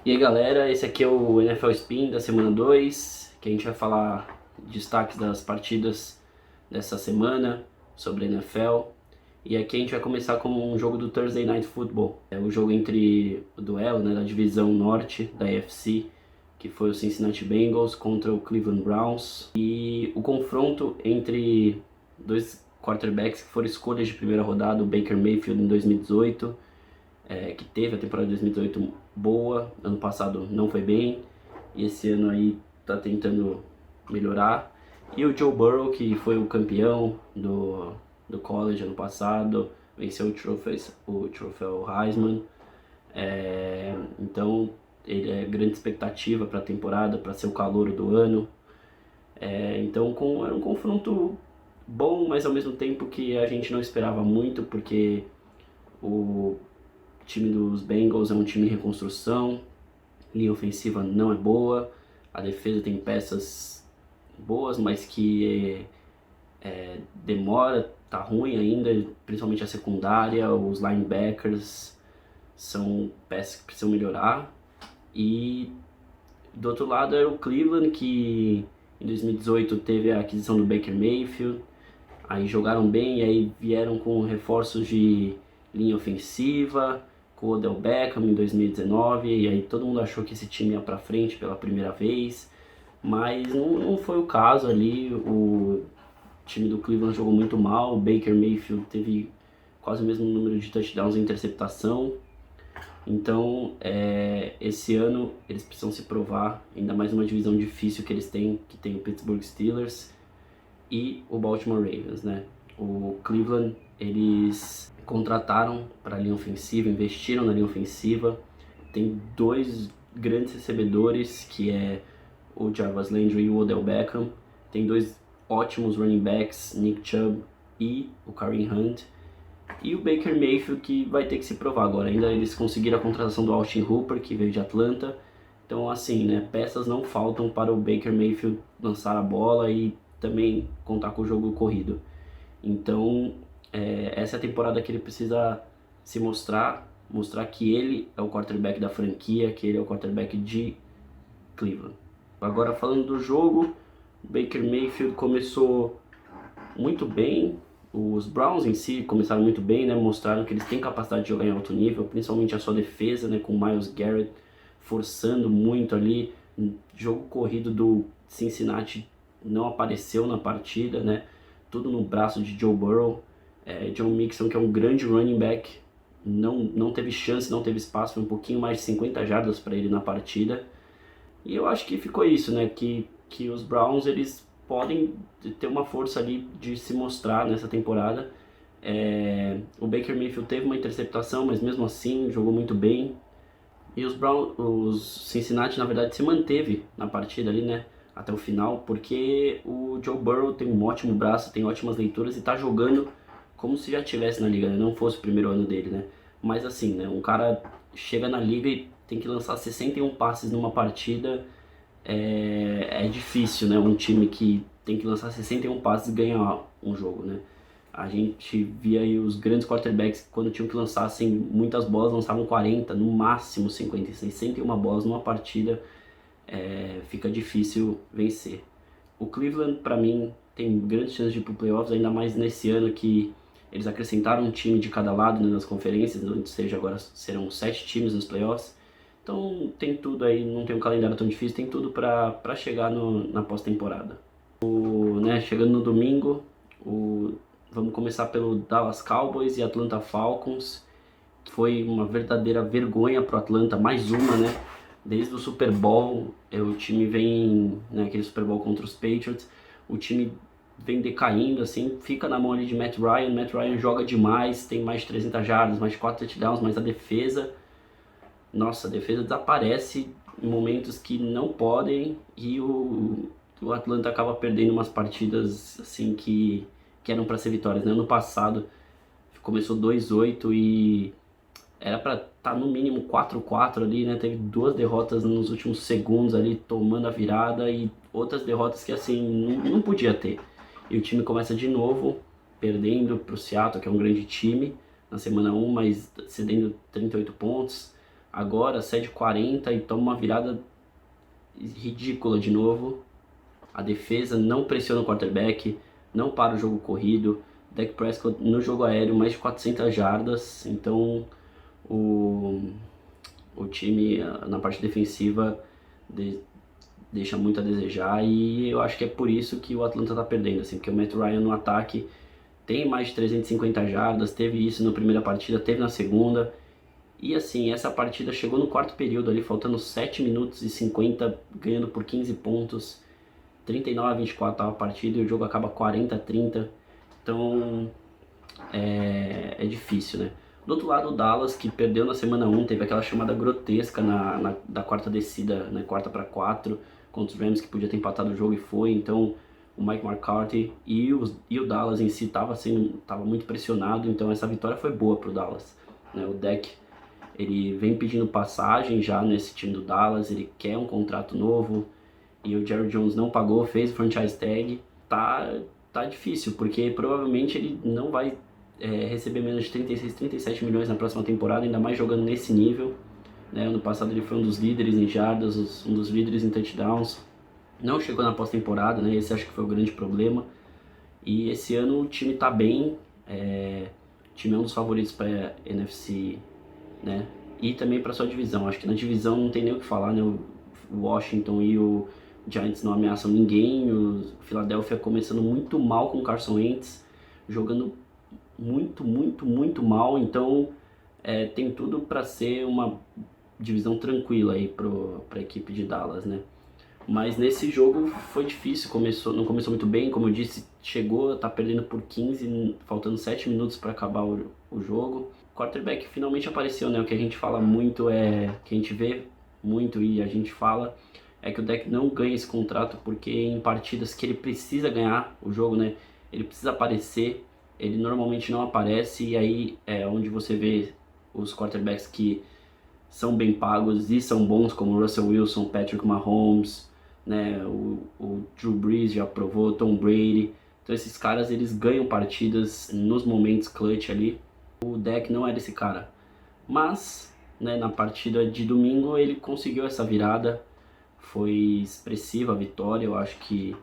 E aí galera, esse aqui é o NFL Spin da semana 2, que a gente vai falar destaques das partidas dessa semana sobre a NFL. E aqui a gente vai começar com um jogo do Thursday Night Football. É o jogo entre o duelo, né, da divisão norte da AFC, que foi o Cincinnati Bengals contra o Cleveland Browns. E o confronto entre dois quarterbacks que foram escolhas de primeira rodada, o Baker Mayfield em 2018, que teve a temporada de 2018 boa, ano passado não foi bem, e esse ano aí tá tentando melhorar. E o Joe Burrow, que foi o campeão do college ano passado, venceu o troféu Heisman, então ele é grande expectativa para a temporada, para ser o calouro do ano. Então era um confronto bom, mas ao mesmo tempo que a gente não esperava muito, porque o time dos Bengals é um time em reconstrução, linha ofensiva não é boa, a defesa tem peças boas, mas que demora, tá ruim ainda, principalmente a secundária, os linebackers são peças que precisam melhorar. E do outro lado é o Cleveland, que em 2018 teve a aquisição do Baker Mayfield, aí jogaram bem e aí vieram com reforços de linha ofensiva, com o Odell Beckham em 2019, e aí todo mundo achou que esse time ia pra frente pela primeira vez, mas não foi o caso ali. O time do Cleveland jogou muito mal, o Baker Mayfield teve quase o mesmo número de touchdowns e interceptação. Então, esse ano eles precisam se provar, ainda mais uma divisão difícil que eles têm, que tem o Pittsburgh Steelers e o Baltimore Ravens, né? O Cleveland, eles contrataram para a linha ofensiva, investiram na linha ofensiva, tem dois grandes recebedores, que é o Jarvis Landry e o Odell Beckham, tem dois ótimos running backs, Nick Chubb e o Kareem Hunt, e o Baker Mayfield, que vai ter que se provar agora. Ainda eles conseguiram a contratação do Austin Hooper, que veio de Atlanta. Então, assim, né, peças não faltam para o Baker Mayfield lançar a bola e também contar com o jogo corrido. Então, essa é a temporada que ele precisa se mostrar que ele é o quarterback da franquia, que ele é o quarterback de Cleveland. Agora, falando do jogo, o Baker Mayfield começou muito bem. Os Browns em si começaram muito bem, né? Mostraram que eles têm capacidade de jogar em alto nível, principalmente a sua defesa, né? Com o Myles Garrett forçando muito ali. O jogo corrido do Cincinnati não apareceu na partida, né? Tudo no braço de Joe Burrow. John Mixon, que é um grande running back, não teve chance, não teve espaço, foi um pouquinho mais de 50 jardas para ele na partida. E eu acho que ficou isso, né? Que os Browns, eles podem ter uma força ali de se mostrar nessa temporada. O Baker Mayfield teve uma interceptação, mas mesmo assim jogou muito bem. E os Cincinnati, na verdade, se manteve na partida ali, né, até o final, porque o Joe Burrow tem um ótimo braço, tem ótimas leituras e tá jogando como se já estivesse na liga, né? Não fosse o primeiro ano dele, né? Mas assim, né, um cara chega na liga e tem que lançar 61 passes numa partida. É difícil, né? Um time que tem que lançar 61 passes ganhar um jogo, né? A gente via aí os grandes quarterbacks, quando tinham que lançar assim, muitas bolas, lançavam 40, no máximo 56, 61 bolas numa partida. Fica difícil vencer. O Cleveland, para mim, tem grandes chances de ir pro playoffs, ainda mais nesse ano que eles acrescentaram um time de cada lado, né, nas conferências, ou seja, agora serão 7 times nos playoffs. Então tem tudo aí, não tem um calendário tão difícil, tem tudo para chegar na pós-temporada. Chegando no domingo, vamos começar pelo Dallas Cowboys e Atlanta Falcons. Foi uma verdadeira vergonha pro Atlanta, mais uma, né? Desde o Super Bowl, o time vem, né, aquele Super Bowl contra os Patriots, o time vem decaindo, assim, fica na mão ali de Matt Ryan. Matt Ryan joga demais, tem mais de 300 jardas, mais de 4 touchdowns, mas a defesa desaparece em momentos que não podem, e o Atlanta acaba perdendo umas partidas assim que eram para ser vitórias, né? Ano passado começou 2-8 e era para estar no mínimo 4-4 ali, né? Teve 2 derrotas nos últimos segundos ali, tomando a virada, e outras derrotas que assim não podia ter. E o time começa de novo perdendo para o Seattle, que é um grande time, na semana 1, mas cedendo 38 pontos. Agora cede 40 e toma uma virada ridícula de novo. A defesa não pressiona o quarterback, não para o jogo corrido. Dak Prescott no jogo aéreo mais de 400 jardas, então o time na parte defensiva deixa muito a desejar, e eu acho que é por isso que o Atlanta tá perdendo, assim, porque o Matt Ryan no ataque tem mais de 350 jardas, teve isso na primeira partida, teve na segunda, e assim, essa partida chegou no quarto período ali, faltando 7 minutos e 50, ganhando por 15 pontos, 39-24 tava a partida e o jogo acaba 40-30, então é difícil, né? Do outro lado, o Dallas, que perdeu na semana 1, teve aquela chamada grotesca da quarta descida, né, quarta para 4, contra os Rams, que podia ter empatado o jogo e foi. Então, o Mike McCarthy e o Dallas em si tava muito pressionado, então essa vitória foi boa pro Dallas, né? O Dak, ele vem pedindo passagem já nesse time do Dallas, ele quer um contrato novo, e o Jerry Jones não pagou, fez o franchise tag. Tá difícil, porque provavelmente ele não vai receber menos de 36, 37 milhões na próxima temporada, ainda mais jogando nesse nível, né? Ano passado ele foi um dos líderes em jardas, um dos líderes em touchdowns, não chegou na pós-temporada, né? Esse acho que foi o grande problema, e esse ano o time tá bem, o time é um dos favoritos para NFC, né? E também para sua divisão, acho que na divisão não tem nem o que falar, né? O Washington e o Giants não ameaçam ninguém, o Philadelphia começando muito mal com o Carson Wentz, jogando muito mal, então tem tudo para ser uma divisão tranquila aí para a equipe de Dallas, né? Mas nesse jogo foi difícil, não começou muito bem, como eu disse, chegou, tá perdendo por 15, faltando 7 minutos para acabar o jogo. O quarterback finalmente apareceu, né? O que a gente fala muito que a gente vê muito e a gente fala é que o Dak não ganha esse contrato porque em partidas que ele precisa ganhar o jogo, né? Ele precisa aparecer, ele normalmente não aparece, e aí é onde você vê os quarterbacks que são bem pagos e são bons, como Russell Wilson, Patrick Mahomes, né? O Drew Brees já provou, Tom Brady. Então esses caras, eles ganham partidas nos momentos clutch ali. O Dak não era esse cara, mas, né, na partida de domingo ele conseguiu essa virada, foi expressiva a vitória. Eu acho que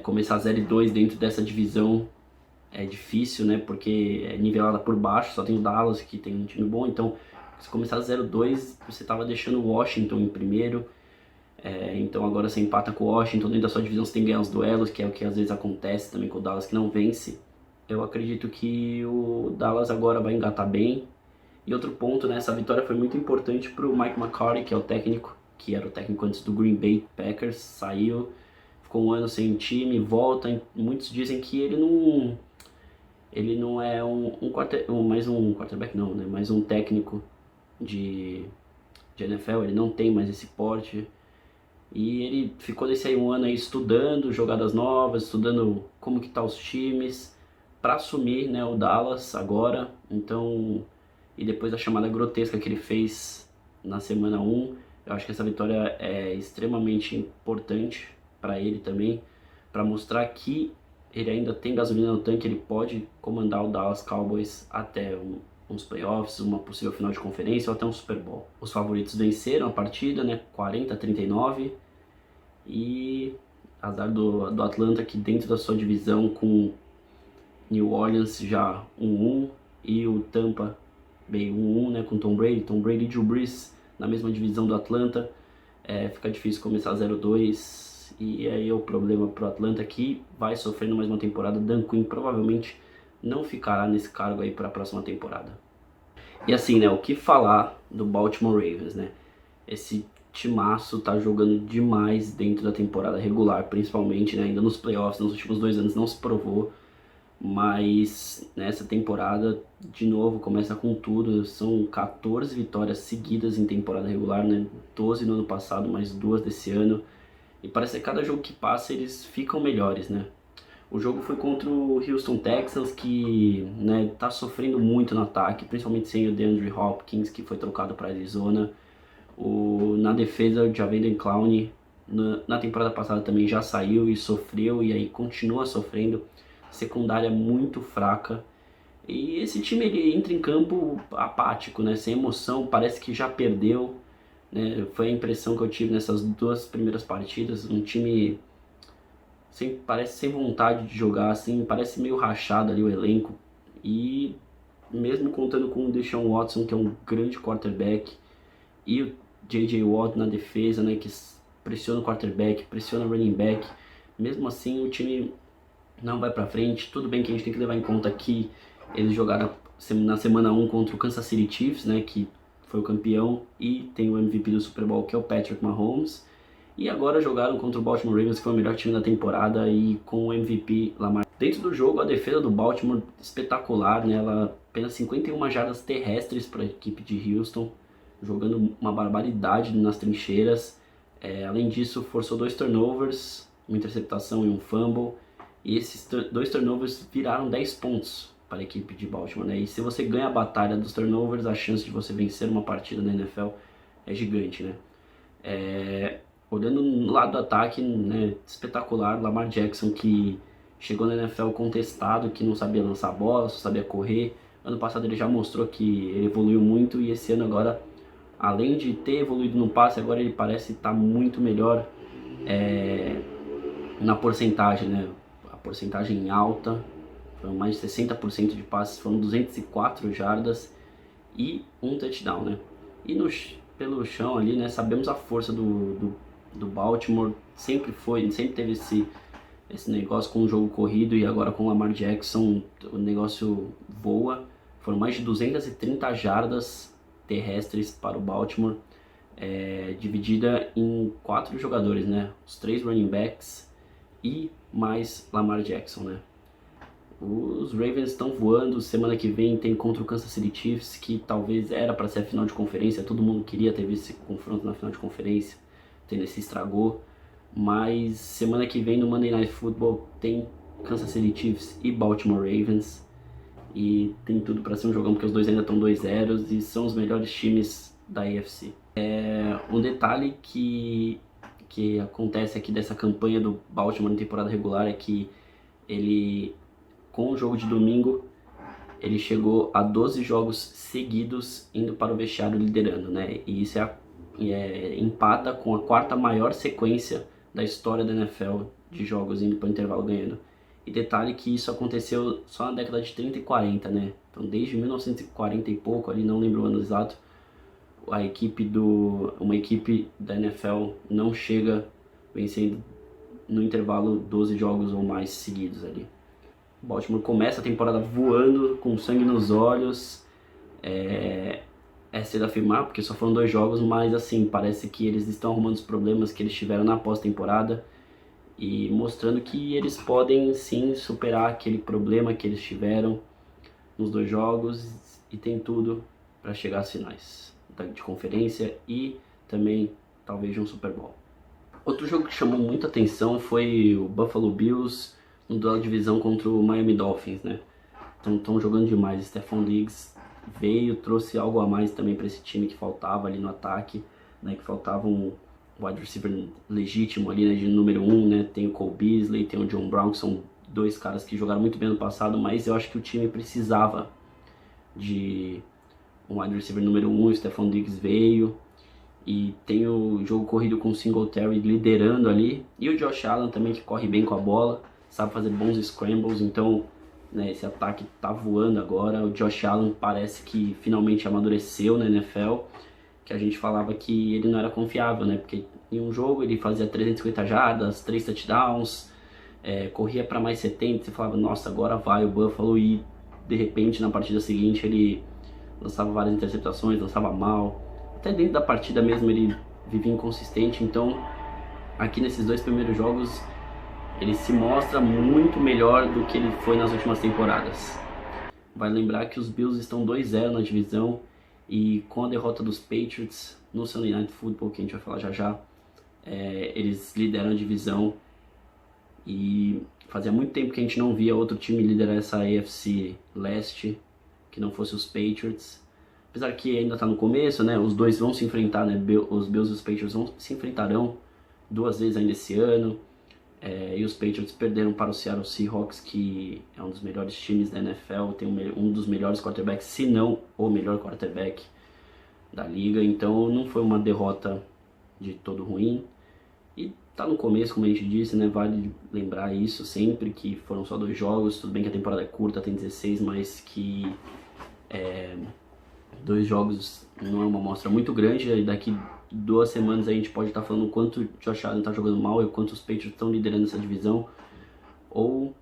começar 0-2 dentro dessa divisão é difícil, né, porque é nivelada por baixo, só tem o Dallas que tem um time bom, então se começar 0-2 você estava deixando o Washington em primeiro, então agora você empata com o Washington, dentro da sua divisão você tem que ganhar os duelos, que é o que às vezes acontece também com o Dallas, que não vence. Eu acredito que o Dallas agora vai engatar bem. E outro ponto, né, essa vitória foi muito importante para o Mike McCarthy, que é o técnico, que era o técnico antes do Green Bay Packers, saiu, ficou um ano sem time, volta, e muitos dizem que ele não é mais um quarterback não, né, mais um técnico de NFL, ele não tem mais esse porte, e ele ficou nesse aí um ano aí estudando jogadas novas, estudando como que tá os times, para assumir, né, o Dallas agora. Então, e depois da chamada grotesca que ele fez na semana 1, eu acho que essa vitória é extremamente importante para ele também, para mostrar que ele ainda tem gasolina no tanque, ele pode comandar o Dallas Cowboys até uns playoffs, uma possível final de conferência ou até um Super Bowl. Os favoritos venceram a partida, né, 40-39, e azar do Atlanta, que dentro da sua divisão com New Orleans já 1-1 e o Tampa Bay 1-1, né, com Tom Brady e Drew Brees na mesma divisão do Atlanta. Fica difícil começar 0-2, e aí é o problema pro Atlanta, que vai sofrendo mais uma temporada. Dan Quinn provavelmente não ficará nesse cargo aí para a próxima temporada. E assim, né, o que falar do Baltimore Ravens, né? Esse timaço tá jogando demais dentro da temporada regular, principalmente, né, ainda nos playoffs, nos últimos 2 anos não se provou, mas nessa temporada, de novo, começa com tudo. São 14 vitórias seguidas em temporada regular, né? 12 no ano passado, mais 2 desse ano. E parece que cada jogo que passa eles ficam melhores, né? O jogo foi contra o Houston Texans, que, né, tá sofrendo muito no ataque, principalmente sem o DeAndre Hopkins, que foi trocado para Arizona. Na defesa, o Jadeveon Clowney, na temporada passada também já saiu e sofreu, e aí continua sofrendo. Secundária muito fraca, E esse time ele entra em campo apático, né? Sem emoção, parece que já perdeu, né? Foi a impressão que eu tive nessas duas primeiras partidas, um time parece sem vontade de jogar, assim, parece meio rachado ali o elenco. E mesmo contando com o Deshaun Watson, que é um grande quarterback, e o J.J. Watt na defesa, né, que pressiona o quarterback, pressiona o running back, mesmo assim o time não vai pra frente. Tudo bem que a gente tem que levar em conta que eles jogaram na semana 1 contra o Kansas City Chiefs, né, que foi o campeão, e tem o MVP do Super Bowl, que é o Patrick Mahomes. E agora jogaram contra o Baltimore Ravens, que foi o melhor time da temporada, e com o MVP Lamar. Dentro do jogo, a defesa do Baltimore espetacular, né? Ela apenas 51 jardas terrestres para a equipe de Houston, jogando uma barbaridade nas trincheiras. Além disso, forçou 2 turnovers, uma interceptação e um fumble. E esses 2 turnovers viraram 10 pontos para a equipe de Baltimore, né? E se você ganha a batalha dos turnovers, a chance de você vencer uma partida na NFL é gigante, né? Olhando no lado do ataque, né, espetacular, Lamar Jackson, que chegou na NFL contestado, que não sabia lançar a bola, só sabia correr. Ano passado ele já mostrou que ele evoluiu muito, e esse ano agora, além de ter evoluído no passe, agora ele parece estar muito melhor na porcentagem, né? A porcentagem alta, foram mais de 60% de passes, foram 204 jardas e um touchdown, né? E pelo chão ali, né, sabemos a força do Baltimore, sempre teve esse negócio com o jogo corrido, e agora com o Lamar Jackson o negócio voa. Foram mais de 230 jardas terrestres para o Baltimore, dividida em 4 jogadores, né? Os 3 running backs e mais Lamar Jackson, né? Os Ravens estão voando. Semana que vem tem contra o Kansas City Chiefs, que talvez era para ser a final de conferência. Todo mundo queria ter visto esse confronto na final de conferência, Tennessee estragou. Mas semana que vem no Monday Night Football tem Kansas City Chiefs e Baltimore Ravens. E tem tudo para ser um jogão, porque os dois ainda estão 2-0 e são os melhores times da AFC. Um detalhe que acontece aqui dessa campanha do Baltimore na temporada regular é que ele, com o jogo de domingo, ele chegou a 12 jogos seguidos indo para o vestiário liderando, né? E isso empata com a 4ª maior sequência da história da NFL de jogos indo para o intervalo ganhando. E detalhe que isso aconteceu só na década de 30 e 40, né? Então desde 1940 e pouco, ali não lembro o ano exato, uma equipe da NFL não chega vencendo no intervalo 12 jogos ou mais seguidos ali. O Baltimore começa a temporada voando, com sangue nos olhos. É cedo afirmar, porque só foram 2 jogos, mas assim, parece que eles estão arrumando os problemas que eles tiveram na pós-temporada e mostrando que eles podem sim superar aquele problema que eles tiveram nos 2 jogos, e tem tudo para chegar às finais de conferência e também talvez de um Super Bowl. Outro jogo que chamou muita atenção foi o Buffalo Bills no duelo de divisão contra o Miami Dolphins, né? Estão jogando demais. Stephon Diggs trouxe algo a mais também para esse time que faltava ali no ataque, né? Que faltava um wide receiver legítimo ali, né? De número 1, né? Tem o Cole Beasley, tem o John Brown, que são 2 caras que jogaram muito bem no passado, mas eu acho que o time precisava de um wide receiver número 1, o Stephon Diggs veio, e tem o jogo corrido com o Singletary liderando ali, e o Josh Allen também, que corre bem com a bola, sabe fazer bons scrambles. Então, né, esse ataque tá voando agora. O Josh Allen parece que finalmente amadureceu na NFL, que a gente falava que ele não era confiável, né? Porque em um jogo ele fazia 350 jardas, 3 touchdowns, corria para mais 70, você falava, nossa, agora vai o Buffalo, e de repente na partida seguinte ele lançava várias interceptações, lançava mal. Até dentro da partida mesmo ele vivia inconsistente. Então, aqui nesses 2 primeiros jogos, ele se mostra muito melhor do que ele foi nas últimas temporadas. Vai lembrar que os Bills estão 2-0 na divisão, e com a derrota dos Patriots no Sunday Night Football, que a gente vai falar já já, eles lideram a divisão, e fazia muito tempo que a gente não via outro time liderar essa AFC Leste que não fosse os Patriots. Apesar que ainda está no começo, né? Os dois vão se enfrentar, né? Os Bills e os Patriots se enfrentarão 2 vezes ainda esse ano. E os Patriots perderam para o Seattle Seahawks, que é um dos melhores times da NFL, tem um dos melhores quarterbacks, se não o melhor quarterback da liga. Então não foi uma derrota de todo ruim. E tá no começo, como a gente disse, né? Vale lembrar isso sempre, que foram só 2 jogos. Tudo bem que a temporada é curta, tem 16, mas que 2 jogos não é uma amostra muito grande. E daqui 2 semanas a gente pode estar falando o quanto o Josh Allen está jogando mal e o quanto os Patriots estão liderando essa divisão, ou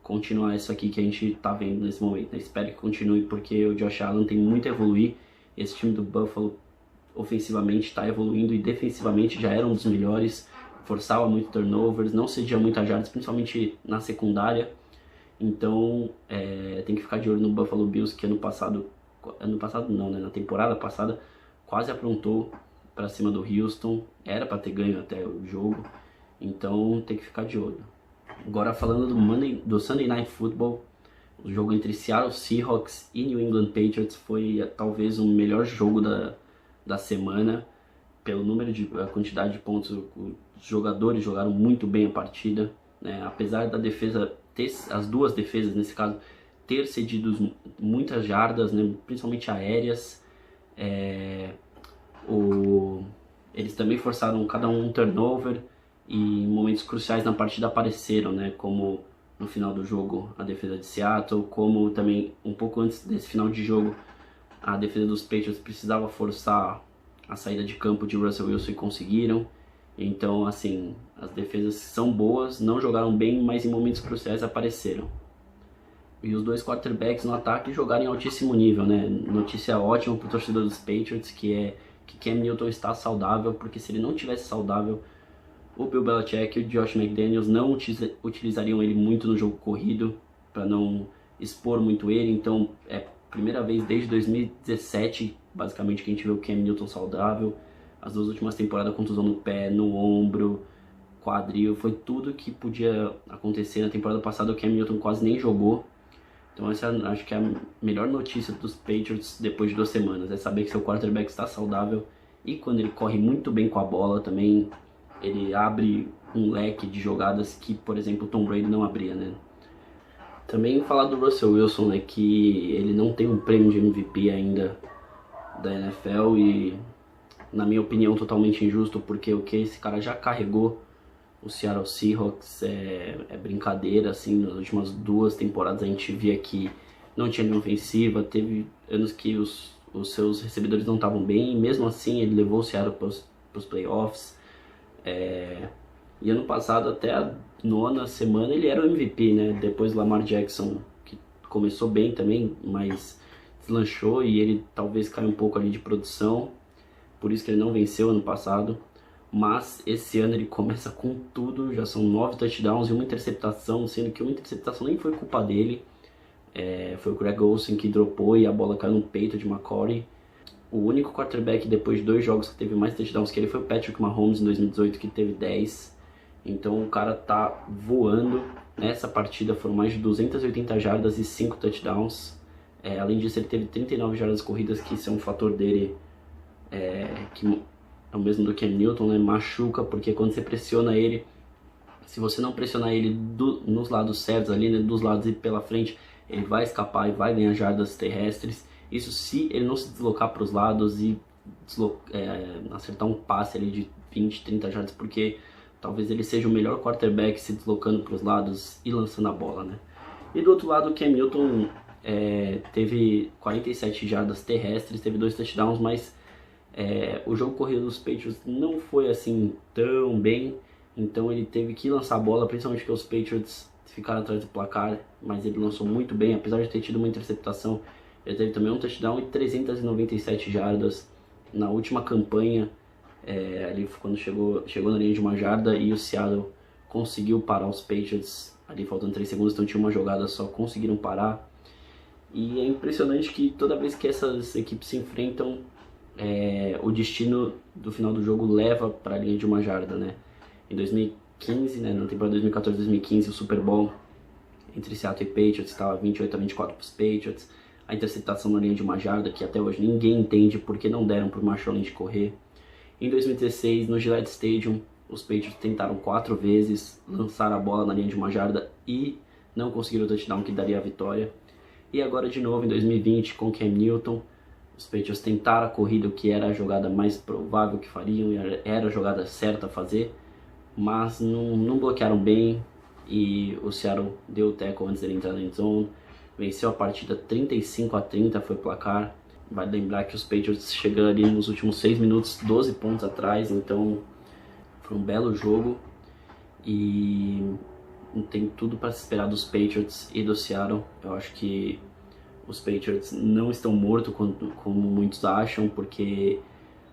continuar isso aqui que a gente está vendo nesse momento, né? Espero que continue, porque o Josh Allen tem muito a evoluir. Esse time do Buffalo ofensivamente está evoluindo e defensivamente já era um dos melhores, forçava muito turnovers, não cedia muitas jardas, principalmente na secundária. Então tem que ficar de olho no Buffalo Bills, que ano passado não, né? Na temporada passada quase aprontou para cima do Houston, era para ter ganho até o jogo, então tem que ficar de olho. Agora falando do Sunday Night Football, o jogo entre Seattle Seahawks e New England Patriots foi talvez o melhor jogo da semana, pelo número a quantidade de pontos. Os jogadores jogaram muito bem a partida, né? Apesar da defesa as 2 defesas nesse caso ter cedido muitas jardas, né? Principalmente aéreas. Eles também forçaram cada um turnover e em momentos cruciais na partida apareceram, né? Como no final do jogo a defesa de Seattle, como também um pouco antes desse final de jogo a defesa dos Patriots precisava forçar a saída de campo de Russell Wilson e conseguiram. Então, assim, as defesas são boas, não jogaram bem, mas em momentos cruciais apareceram. E os 2 quarterbacks no ataque jogaram em altíssimo nível, né? Notícia ótima para o torcedor dos Patriots, que Cam Newton está saudável, porque se ele não tivesse saudável, o Bill Belichick e o Josh McDaniels não utilizariam ele muito no jogo corrido, para não expor muito ele. Então é a primeira vez desde 2017, basicamente, que a gente vê o Cam Newton saudável. As 2 últimas temporadas, contusão no pé, no ombro, quadril, foi tudo que podia acontecer. Na temporada passada o Cam Newton quase nem jogou. Então essa acho que é a melhor notícia dos Patriots depois de 2 semanas, é saber que seu quarterback está saudável, e quando ele corre muito bem com a bola também, ele abre um leque de jogadas que, por exemplo, o Tom Brady não abria, né? Também falar do Russell Wilson, né, que ele não tem um prêmio de MVP ainda da NFL, e na minha opinião totalmente injusto, porque o que esse cara já carregou o Seattle Seahawks é brincadeira, assim. Nas últimas 2 temporadas a gente via que não tinha linha ofensiva, teve anos que os seus recebedores não estavam bem, e mesmo assim ele levou o Seattle para os playoffs. E ano passado, até a 9ª semana, ele era o MVP, né? Depois o Lamar Jackson, que começou bem também, mas deslanchou, e ele talvez caiu um pouco ali de produção, por isso que ele não venceu ano passado. Mas esse ano ele começa com tudo, já são 9 touchdowns e 1 interceptação, sendo que uma interceptação nem foi culpa dele. Foi o Greg Olsen que dropou e a bola caiu no peito de McCourty. O único quarterback depois de 2 jogos que teve mais touchdowns que ele foi o Patrick Mahomes em 2018, que teve 10. Então o cara tá voando. Nessa partida foram mais de 280 jardas e 5 touchdowns. Além disso, ele teve 39 jardas corridas, que isso é um fator dele que é o mesmo do Cam Newton, né? Machuca, porque quando você pressiona ele, se você não pressionar ele nos lados certos ali, né? Dos lados e pela frente, ele vai escapar e vai ganhar jardas terrestres. Isso se ele não se deslocar para os lados e acertar um passe ali de 20, 30 jardas, porque talvez ele seja o melhor quarterback se deslocando para os lados e lançando a bola, né? E do outro lado, o Cam Newton teve 47 jardas terrestres, teve 2 touchdowns, mas o jogo corrido dos Patriots não foi assim tão bem, então ele teve que lançar a bola, principalmente porque os Patriots ficaram atrás do placar, mas ele lançou muito bem, apesar de ter tido uma interceptação. Ele teve também um touchdown e 397 jardas na última campanha, ali quando chegou na linha de 1 jarda, e o Seattle conseguiu parar os Patriots ali faltando 3 segundos, então tinha uma jogada só, conseguiram parar. E é impressionante que toda vez que essas equipes se enfrentam, o destino do final do jogo leva para a linha de 1 jarda, né? Em 2015, né, na temporada 2014-2015, o Super Bowl entre Seattle e Patriots estava 28-24 para os Patriots. A interceptação na linha de 1 jarda, que até hoje ninguém entende porque não deram para o Marshall Lynch correr. Em 2016, no Gillette Stadium, Os Patriots tentaram 4 vezes, lançaram a bola na linha de 1 jarda e não conseguiram o touchdown que daria a vitória. E agora de novo em 2020 com Cam Newton, os Patriots tentaram a corrida, o que era a jogada mais provável que fariam, e era a jogada certa a fazer, mas não bloquearam bem e o Seattle deu o tackle antes dele entrar na end zone, venceu a partida 35-30, foi o placar. Vai lembrar que os Patriots chegaram ali nos últimos 6 minutos 12 pontos atrás, então foi um belo jogo e tem tudo para se esperar dos Patriots e do Seattle. Eu acho que os Patriots não estão mortos como muitos acham, porque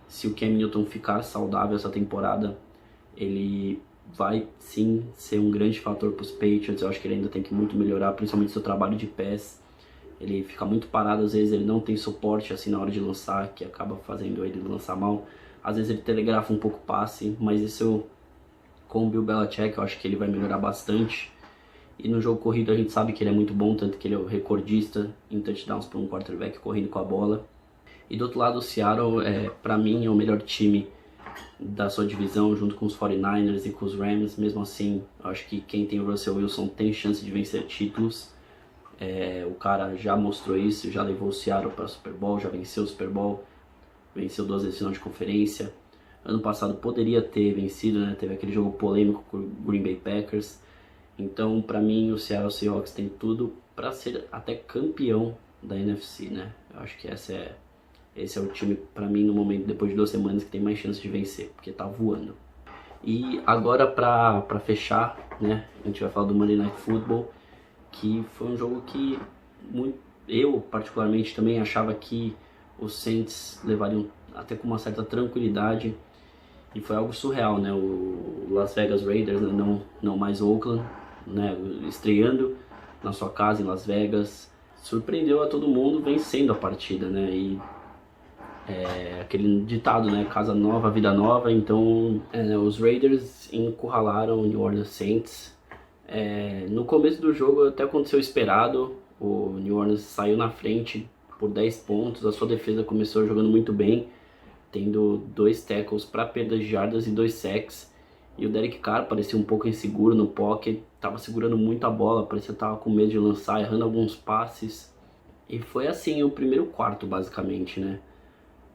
se o Cam Newton ficar saudável essa temporada, ele vai sim ser um grande fator para os Patriots. Eu acho que ele ainda tem que muito melhorar, principalmente seu trabalho de pés. Ele fica muito parado, às vezes ele não tem suporte assim na hora de lançar, que acaba fazendo ele lançar mal. Às vezes ele telegrafa um pouco o passe, mas isso com o Bill Belichick eu acho que ele vai melhorar bastante. E no jogo corrido a gente sabe que ele é muito bom, tanto que ele é o recordista em touchdowns para um quarterback correndo com a bola. E do outro lado o Seattle, para mim, é o melhor time da sua divisão, junto com os 49ers e com os Rams. Mesmo assim, eu acho que quem tem o Russell Wilson tem chance de vencer títulos. O cara já mostrou isso, já levou o Seattle para o Super Bowl, já venceu o Super Bowl, venceu 2 vezes final de conferência. Ano passado poderia ter vencido, né? Teve aquele jogo polêmico com o Green Bay Packers. Então, para mim, o Seattle Seahawks tem tudo para ser até campeão da NFC, né? Eu acho que esse é o time, para mim, no momento, depois de 2 semanas, que tem mais chance de vencer, porque tá voando. E agora, para fechar, né? A gente vai falar do Monday Night Football, que foi um jogo que eu, particularmente, também achava que os Saints levariam até com uma certa tranquilidade. E foi algo surreal, né? O Las Vegas Raiders, né? não mais Oakland, né? Estreando na sua casa em Las Vegas, surpreendeu a todo mundo vencendo a partida, né? E aquele ditado, né? Casa nova, vida nova. Então, os Raiders encurralaram o New Orleans Saints. No começo do jogo até aconteceu o esperado. O New Orleans saiu na frente por 10 pontos. A sua defesa começou jogando muito bem, tendo 2 tackles para perda de jardas e 2 sacks. E o Derek Carr parecia um pouco inseguro no pocket, estava segurando muito a bola, parecia que estava com medo de lançar, errando alguns passes. E foi assim o primeiro quarto, basicamente, né?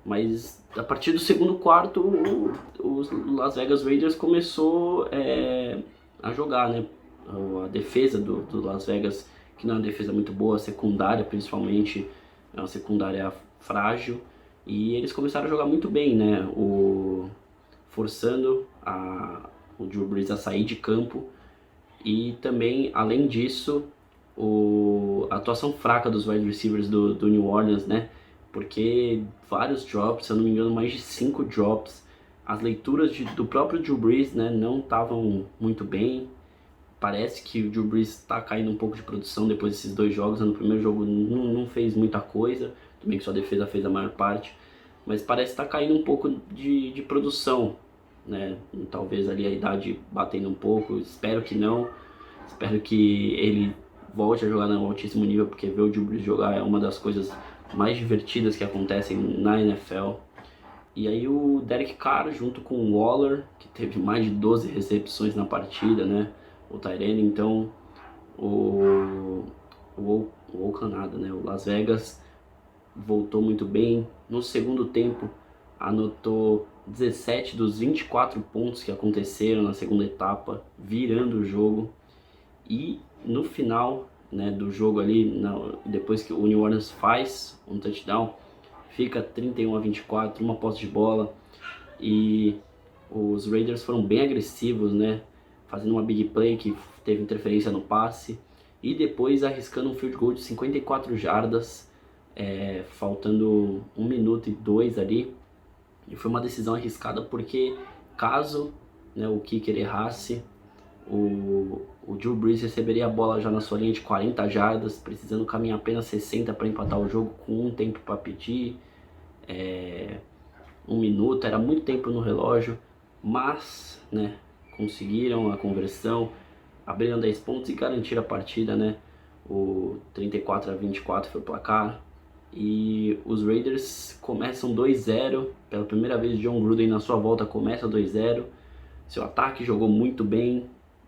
Mas a partir do segundo quarto, o Las Vegas Raiders começou a jogar, né? A defesa do Las Vegas, que não é uma defesa muito boa, a secundária principalmente, é uma secundária frágil. E eles começaram a jogar muito bem, né? Forçando o Drew Brees a sair de campo. E também, além disso, a atuação fraca dos wide receivers do New Orleans, né? Porque vários drops, se eu não me engano, mais de 5 drops. As leituras do próprio Drew Brees, né, não estavam muito bem. Parece que o Drew Brees está caindo um pouco de produção depois desses 2 jogos. No primeiro jogo não fez muita coisa, também que sua defesa fez a maior parte. Mas parece estar caindo um pouco de produção, né? Talvez ali a idade batendo um pouco, espero que não. Espero que ele volte a jogar no altíssimo nível, porque ver o Drew Brees jogar é uma das coisas mais divertidas que acontecem na NFL. E aí o Derek Carr junto com o Waller, que teve mais de 12 recepções na partida, né? O tight end. Então o Oakland nada, né? O Las Vegas voltou muito bem. No segundo tempo anotou 17 dos 24 pontos que aconteceram na segunda etapa, virando o jogo. E no final, né, do jogo ali, depois que o New Orleans faz um touchdown, fica 31-24, uma posse de bola, e os Raiders foram bem agressivos, né, fazendo uma big play que teve interferência no passe, e depois arriscando um field goal de 54 jardas, faltando 1 minuto e 2 ali. E foi uma decisão arriscada porque caso, né, o kicker errasse, o Drew Brees receberia a bola já na sua linha de 40 jardas, precisando caminhar apenas 60 para empatar o jogo, com um tempo para pedir, 1 minuto, era muito tempo no relógio, mas, né, conseguiram a conversão, abriram 10 pontos e garantiram a partida, né? O 34-24 foi o placar. E os Raiders começam 2-0, pela primeira vez John Gruden na sua volta começa 2-0, Seu ataque jogou muito bem,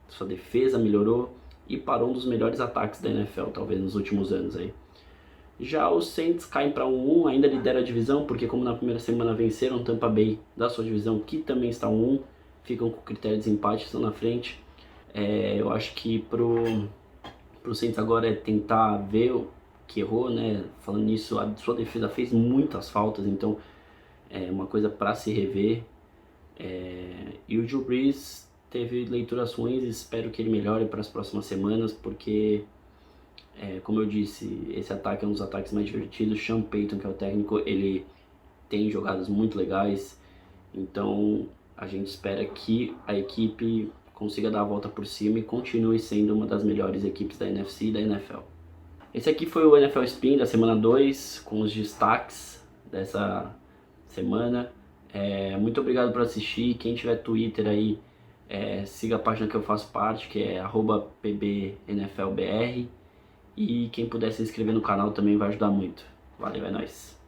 sua defesa melhorou e parou um dos melhores ataques da NFL, talvez nos últimos anos aí. Já os Saints caem para 1-1, ainda lidera a divisão, porque como na primeira semana venceram Tampa Bay da sua divisão, que também está 1-1, ficam com critério de desempate, estão na frente. Eu acho que pro Saints agora é tentar ver o que errou, né? Falando nisso, a sua defesa fez muitas faltas, então é uma coisa para se rever. E o Drew Brees teve leituras ruins, espero que ele melhore para as próximas semanas, porque como eu disse, esse ataque é um dos ataques mais divertidos. Sean Payton, que é o técnico, ele tem jogadas muito legais, então a gente espera que a equipe consiga dar a volta por cima e continue sendo uma das melhores equipes da NFC e da NFL. Esse aqui foi o NFL Spin da semana 2, com os destaques dessa semana. Muito obrigado por assistir. Quem tiver Twitter aí, siga a página que eu faço parte, que é @pbnflbr. E quem puder se inscrever no canal também vai ajudar muito. Valeu, é nóis!